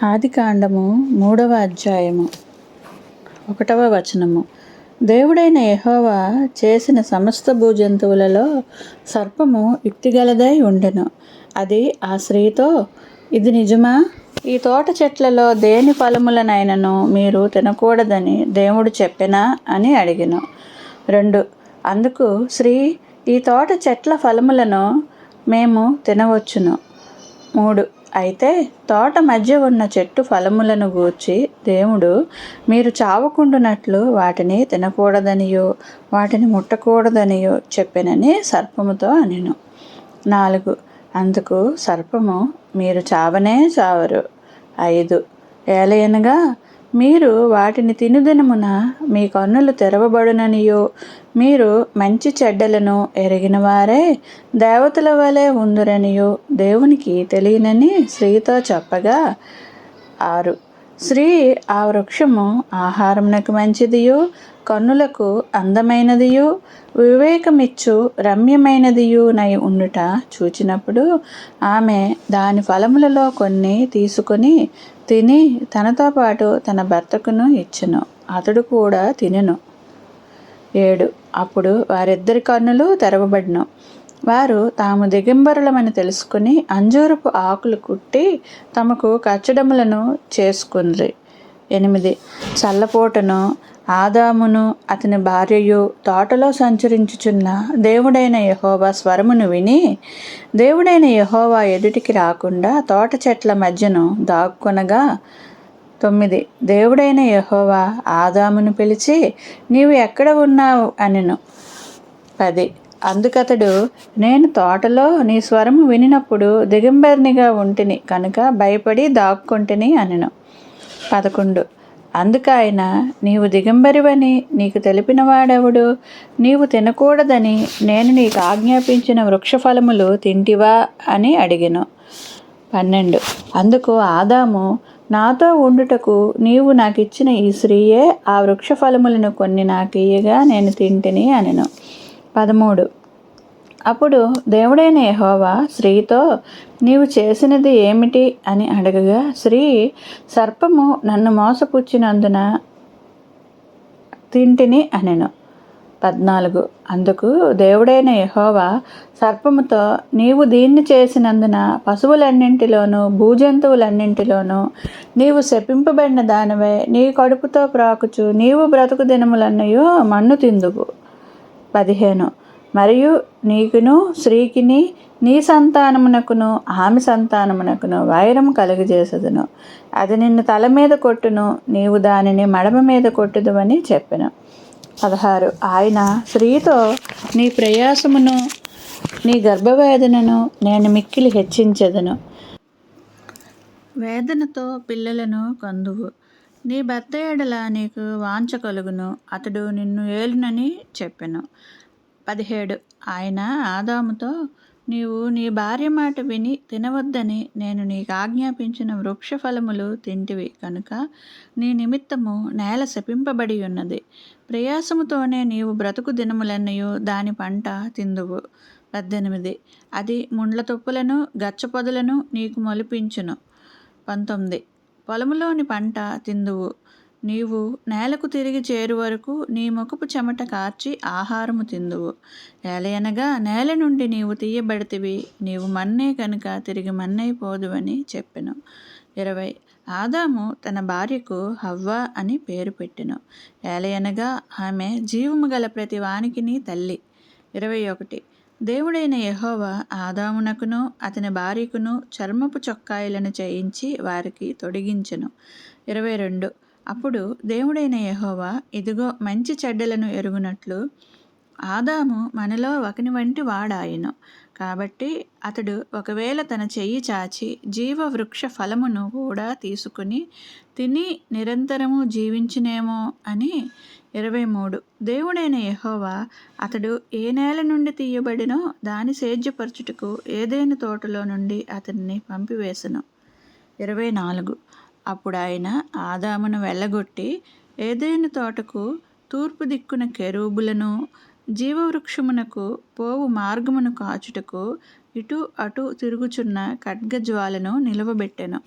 ఆదికాండము 3వ అధ్యాయము 1వ వచనము. దేవుడైన యెహోవా చేసిన సమస్త భూజంతువులలో సర్పము యుక్తిగలదై ఉండెను. అది ఆ స్త్రీతో, ఇది నిజమా? ఈ తోట చెట్లలో దేని ఫలములనైనను మీరు తినకూడదని దేవుడు చెప్పెనా అని అడిగెను. 2. అందుకు స్త్రీ, ఈ తోట చెట్ల ఫలములను మేము తినవచ్చును. 3. అయితే తోట మధ్య ఉన్న చెట్టు ఫలములను గూర్చి దేవుడు మీరు చావకుండునట్లు వాటిని తినకూడదనియో వాటిని ముట్టకూడదనియో చెప్పెనని సర్పముతో అనెను. 4. అందుకు సర్పము, మీరు చావనే చావరు. 5. ఏలయనగా మీరు వాటిని తినుదినమున మీ కన్నులు తెరవబడుననియో మీరు మంచి చెడ్డలను ఎరిగిన వారే దేవతల వలె ఉందురనియో దేవునికి తెలియనని స్త్రీతో చెప్పగా. 6. స్త్రీ ఆ వృక్షము ఆహారమునకు మంచిదియు కన్నులకు అందమైనదియు వివేకమిచ్చు రమ్యమైనదియునై ఉండుట చూచినప్పుడు ఆమె దాని ఫలములలో కొన్ని తీసుకొని తిని తనతో పాటు తన భర్తకును ఇచ్చెను. అతడు కూడా తినెను. 7. అప్పుడు వారిద్దరి కన్నులు తెరవబడెను. వారు తాము దిగంబరులమని తెలుసుకుని అంజూరపు ఆకులు కుట్టి తమకు కచ్చడములను చేసుకుండ్రి. 8. చల్లపూటను ఆదామును అతని భార్యయు తోటలో సంచరించుచున్న దేవుడైన యెహోవా స్వరమును విని దేవుడైన యెహోవా ఎదుటికి రాకుండా తోట చెట్ల మధ్యను దాక్కొనగా. 9. దేవుడైన యెహోవా ఆదామును పిలిచి, నీవు ఎక్కడ ఉన్నావు అనెను. 10. అందుకతడు, నేను తోటలో నీ స్వరము వినినప్పుడు దిగంబరినిగా ఉంటిని కనుక భయపడి దాక్కొంటిని అనెను. 11. అందుకాయన, నీవు దిగంబరివని నీకు తెలిపినవాడెవడు? నీవు తినకూడదని నేను నీకు ఆజ్ఞాపించిన వృక్షఫలములు తింటివా అని అడిగెను. 12. అందుకు ఆదాము, నాతో ఉండుటకు నీవు నాకిచ్చిన ఈ స్త్రీయే ఆ వృక్షఫలములను కొన్ని నాకియ్యగా నేను తింటిని అనెను. 13. అప్పుడు దేవుడైన యెహోవా స్త్రీతో, నీవు చేసినది ఏమిటి అని అడగగా స్త్రీ, సర్పము నన్ను మోసపుచ్చినందున తింటిని అనెను. 14. అందుకు దేవుడైన యెహోవా సర్పముతో, నీవు దీన్ని చేసినందున పశువులన్నింటిలోనూ భూజంతువులన్నింటిలోనూ నీవు శపింపబడిన దానివై నీ కడుపుతో ప్రాకుచు నీవు బ్రతుకు దినములన్నయూ మన్ను తిందువు. 15. మరియు నీకును స్త్రీకిని నీ సంతానమునకును ఆమె సంతానమునకును వైరము కలుగజేసెదను. అది నిన్ను తల మీద కొట్టును, నీవు దానిని మడమ మీద కొట్టుదువని చెప్పెను. 16. ఆయన స్త్రీతో, నీ ప్రయాసమును నీ గర్భవేదనను నేను మిక్కిలి హెచ్చించెదను. వేదనతో పిల్లలను కందువు. నీ భర్త ఎడల నీకు వాంఛ కలుగును, అతడు నిన్ను ఏలునని చెప్పెను. 17. ఆయన ఆదాముతో, నీవు నీ భార్య మాట విని తినవద్దని నేను నీకు ఆజ్ఞాపించిన వృక్ష ఫలములు తింటివి కనుక నీ నిమిత్తము నేల శపింపబడి ఉన్నది. ప్రయాసముతోనే నీవు బ్రతుకు దినములన్నయూ దాని పంట తిందువు. 18. అది ముండ్ల తుప్పలను గచ్చపొదలను నీకు మొలిపించును. 19. పొలములోని పంట తిందువు. నీవు నేలకు తిరిగి చేరు వరకు నీ ముఖపు చెమట కార్చి ఆహారము తిందువు. ఏలయనగా నేల నుండి నీవు తీయబడితివి, నీవు మన్నే కనుక తిరిగి మన్నైపోదువని చెప్పెను. 20. ఆదాము తన భార్యకు హవ్వ అని పేరు పెట్టెను. ఏలయనగా ఆమె జీవము గల ప్రతి వానికిని తల్లి. 21. దేవుడైన యెహోవా ఆదామునకును అతని భార్యకును చర్మపు చొక్కాయలను చేయించి వారికి తొడిగించెను. 22. అప్పుడు దేవుడైన యెహోవా, ఇదిగో మంచి చెడ్డలను ఎరుగునట్లు ఆదాము మనలో ఒకని వంటి వాడాయెను. కాబట్టి అతడు ఒకవేళ తన చెయ్యి చాచి జీవ వృక్ష ఫలమును కూడా తీసుకుని తిని నిరంతరము జీవించునేమో అని. 23. దేవుడైన యెహోవా అతడు ఏ నేల నుండి తీయబడినో దాని సేద్యపరచుటకు ఏదెను తోటలో నుండి అతనిని పంపివేసెను. 24. అప్పుడు ఆయన ఆదామును వెళ్ళగొట్టి ఏదెను తోటకు తూర్పు దిక్కున కెరూబులను జీవవృక్షమునకు పోవు మార్గమును కాచుటకు ఇటు అటు తిరుగుచున్న ఖడ్గజ్వాలను నిలువబెట్టెను.